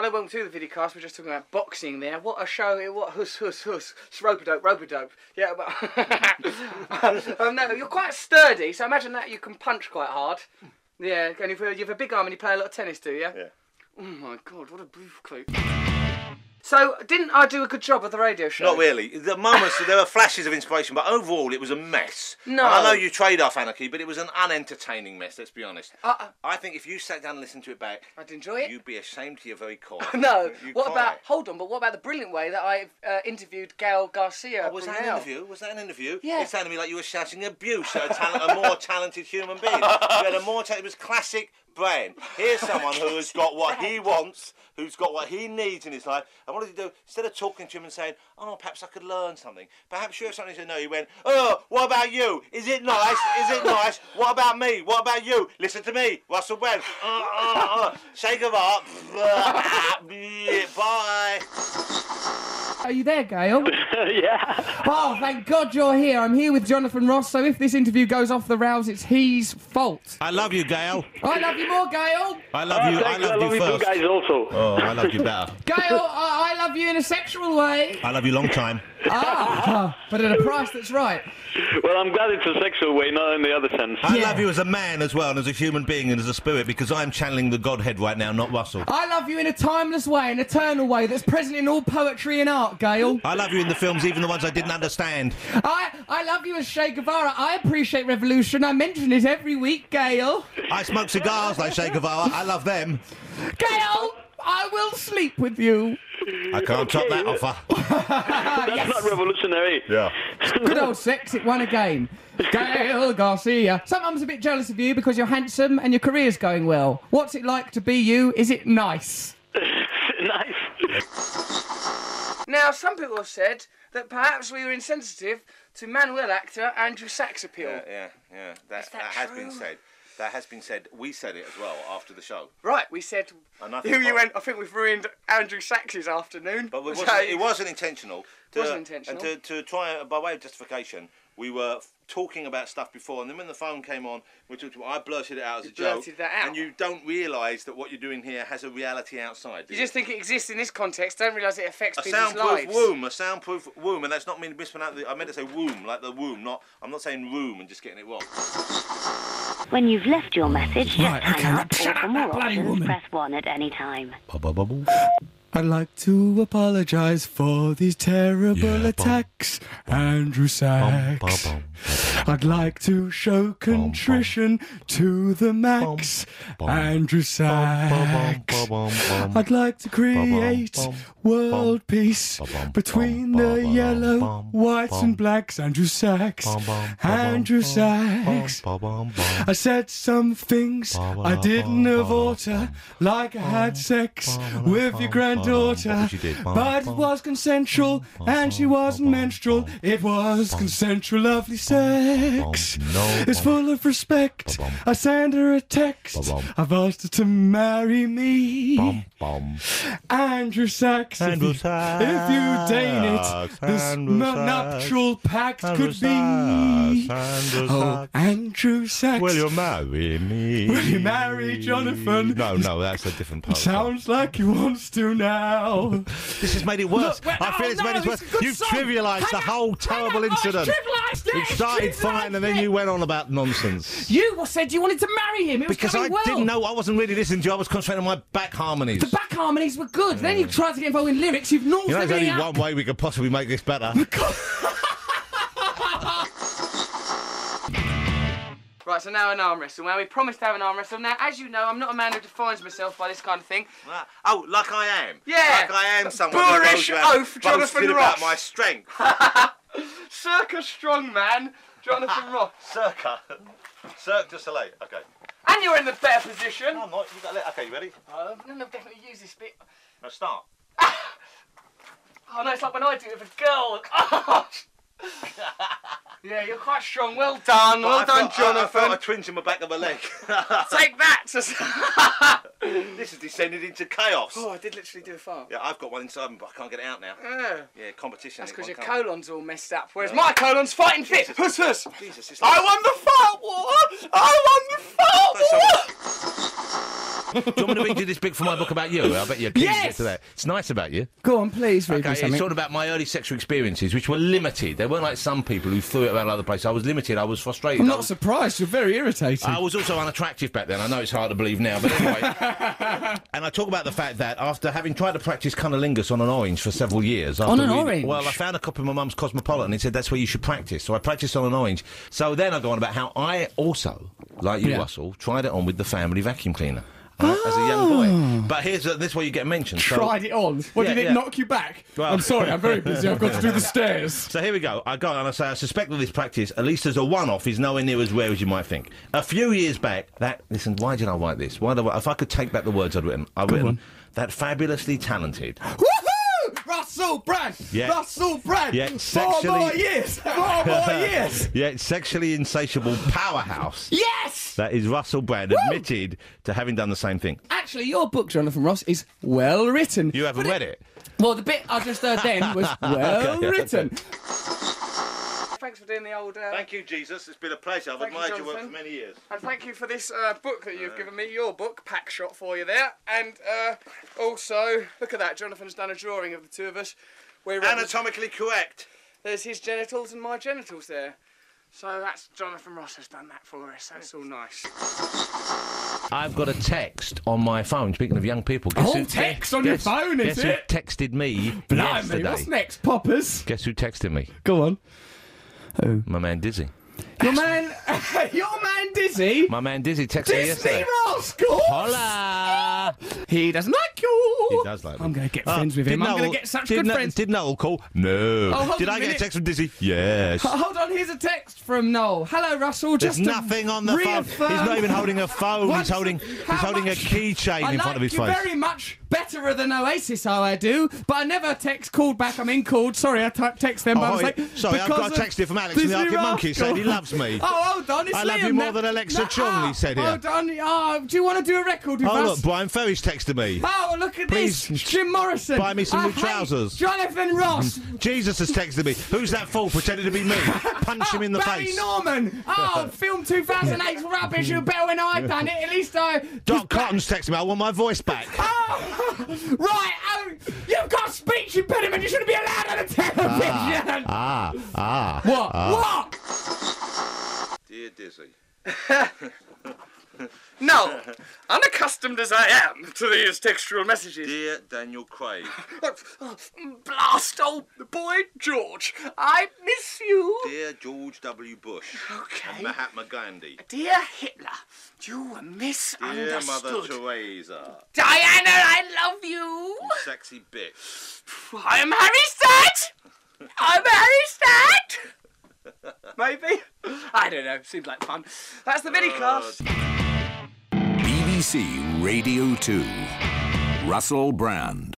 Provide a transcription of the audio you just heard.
Hello, welcome to the Viddycast. We're just talking about boxing there. What a show! What huss. It's rope-a-dope. Yeah, but no, you're quite sturdy, so imagine that you can punch quite hard. Yeah, and you have a big arm and you play a lot of tennis, do you? Yeah. Oh my God, what a brief clue. So, didn't I do a good job of the radio show? Not really. The moments, there were flashes of inspiration, but overall it was a mess. No. And I know you trade off Anarchy, but it was an unentertaining mess, let's be honest. I think if you sat down and listened to it back, I'd enjoy it. You'd be ashamed to your very core. No. Hold on, but what about the brilliant way that I interviewed Gael Garcia Bernal? Was that an interview? Was that an interview? Yeah. It sounded to me like you were shouting abuse at a more talented human being. You had a more it was classic Brian. Here's someone who has got what he wants, who's got what he needs in his life. And what did he do? Instead of talking to him and saying, oh, perhaps I could learn something, perhaps you have something to know, he went, oh, what about you? Is it nice? Is it nice? What about me? What about you? Listen to me, Russell Brand. Shake of art. Bye. Are you there, Gael? Yeah. Oh, thank God you're here. I'm here with Jonathan Ross, so if this interview goes off the rails, it's his fault. I love you, Gael. I love you more, Gael. I love you. Thanks, I love you you first. guys also. Oh, I love you better. Gael, I love you in a sexual way. I love you long time. But at a price that's right. Well, I'm glad it's a sexual way, not in the other sense. I love you as a man as well, and as a human being and as a spirit, because I'm channeling the Godhead right now, not Russell. I love you in a timeless way, an eternal way that's present in all poetry and art, Gael. I love you in the films, even the ones I didn't understand. I love you as Che Guevara. I appreciate revolution. I mention it every week, Gael. I smoke cigars like Che Guevara. I love them. Gael, I will sleep with you. I can't top that offer. That's not revolutionary. Yeah. Good old sex, it won again. Gael Garcia. Sometimes a bit jealous of you because you're handsome and your career's going well. What's it like to be you? Is it nice? Nice. Now, some people have said that perhaps we were insensitive to Manuel actor Andrew Sachs' appeal. Yeah. That has been said. That has been said. We said it as well after the show. Right, we said. I think we've ruined Andrew Sachs' afternoon. But it wasn't intentional. It wasn't intentional. And to try, by way of justification, we were talking about stuff before, and then when the phone came on, I blurted it out as a joke. Blurted that out. And you don't realise that what you're doing here has a reality outside. You just think it exists in this context, don't realise it affects people's lives. A soundproof womb, and that's not mean mispronounced. I meant to say womb, like the womb. I'm not saying room and just getting it wrong. When you've left your message, just hang up, or shut for up, more that bloody options, woman. press 1 at any time. I'd like to apologise for these terrible attacks, Andrew Sachs. I'd like to show contrition to the max, Andrew Sachs. I'd like to create world peace between the yellow, whites and blacks, Andrew Sachs. Andrew Sachs. I said some things I didn't have oughta, like I had sex with your granddaughter, but it was consensual and she wasn't menstrual. It was consensual, lovely sex. It's full of respect. I sent her a text. I've asked her to marry me. Andrew Sachs. If you deign it, this nuptial pact could be. Oh, Andrew Sachs. Will you marry me? Will you marry Jonathan? No, that's a different part. Sounds like he wants to now. This has made it worse. I feel it's made it worse. You've trivialised the whole terrible incident. It started fine and then you went on about nonsense. You said you wanted to marry him. It was because I going well. didn't know. I wasn't really listening to you. I was concentrating on my back harmonies. The back harmonies were good. Then you tried to get involved in lyrics. You've northed There's only everything one way we could possibly make this better. Right, so now an arm wrestle. Now, we promised to have an arm wrestle. Now, as you know, I'm not a man who defines myself by this kind of thing. Oh, like I am. Yeah. Like I am someone Boorish who goes oaf, Jonathan about Ross. my strength. Circa strong man, Jonathan Ross. Cirque du Soleil. Okay. And you're in the better position. No, I'm not. You got okay, you ready? No, definitely use this bit. Now start. Oh, no, it's like when I do it with a girl. Oh. Yeah, you're quite strong. Well done. Well done, Jonathan. I felt a twinge in the back of my leg. Take that. This has descended into chaos. Oh, I did literally do a fart. Yeah, I've got one inside me, but I can't get it out now. Yeah, competition. That's because your colon's all messed up, whereas my colon's fighting fit. Huss. Jesus, I won the fart war. I won the fart war. Do you want me to read you this bit from my book about you? I bet you're keen to get to that. It's nice about you. Go on, please read me Okay, something. it's all about my early sexual experiences, which were limited. They weren't like some people who threw it around other places. I was limited. I was frustrated. I'm not surprised. You're very irritating. I was also unattractive back then. I know it's hard to believe now, but anyway. And I talk about the fact that after having tried to practice cunnilingus on an orange for several years... On an orange? Well, I found a copy of my mum's Cosmopolitan and it said that's where you should practice. So I practiced on an orange. So then I go on about how I also, like you, Russell, tried it on with the family vacuum cleaner. As a young boy. But this is where you get mentioned. Tried it on. What, did it knock you back? Well, I'm sorry, I'm very busy. I've got to do the stairs. So here we go. I go on and I say, I suspect that this practice, at least as a one-off, is nowhere near as rare as you might think. A few years back, listen, why did I write this? If I could take back the words I'd written, that fabulously talented... Woohoo! Russell Brand! Yeah. Russell Brand! Yeah, 4 more years! 4 more years! Yeah, sexually insatiable powerhouse. Yes! That is Russell Brand, admitted to having done the same thing. Actually, your book, Jonathan Ross, is well written. You haven't read it? Well, the bit I just heard then was well written. Thanks for doing the old... Thank you, Jesus. It's been a pleasure. I've admired your work for many years. And thank you for this book that you've given me, your book, pack shot for you there. And also, look at that, Jonathan's done a drawing of the two of us. We're Anatomically correct. There's his genitals and my genitals there. So that's Jonathan Ross has done that for us. That's all nice. I've got a text on my phone, speaking of young people. Text on your phone, is it? Guess who texted me Blimey, yesterday? what's next, Poppers? Guess who texted me? Go on. Who? My man Dizzy. Your man Dizzy? My man Dizzy texted me yesterday. Disney Rascal! Hola! He doesn't like you! He does like me. I'm going to get friends with him. I'm going to get such good friends. Did Noel call? No. Oh, Did I get a text from Dizzy? Yes. Hold on, here's a text from Noel. Hello, Russell. There's Just nothing on the phone. He's not even holding a phone. He's holding a keychain in front of his face. I like you very much better than Oasis, how I do, but I never called back. I mean, called. Sorry, I text them, but I was like... Sorry, I've got a text here from Alex from the Arctic Monkey saying he loves me. Oh, hold on, it's I love Liam you more now. than Alexa Chung, he said here. Hold on, do you want to do a record with us? Oh, look, Brian Ferry's texted me. Oh, look at Please, this. Jim Morrison. buy me some new I hate trousers. Jonathan Ross. Jesus has texted me. Who's that fool pretending to be me? Punch him in the Barry face. Norman. Oh, film 2008's rubbish. You're better when I done it. At least I... Doc Cotton's texted me. I want my voice back. Oh, right. Oh, you've got a speech impediment. You shouldn't be allowed on the television. What? Dear Dizzy. No, unaccustomed as I am to these textual messages. Dear Daniel Craig. Blast old boy George, I miss you. Dear George W. Bush. Okay. And Mahatma Gandhi. Dear Hitler, you were Dear misunderstood. Mother Teresa. Diana, I love you. You sexy bitch. I'm Harry Stat. I'm Harry Stat. Maybe. I don't know. Seems like fun. That's the Viddycast. BBC Radio 2. Russell Brand.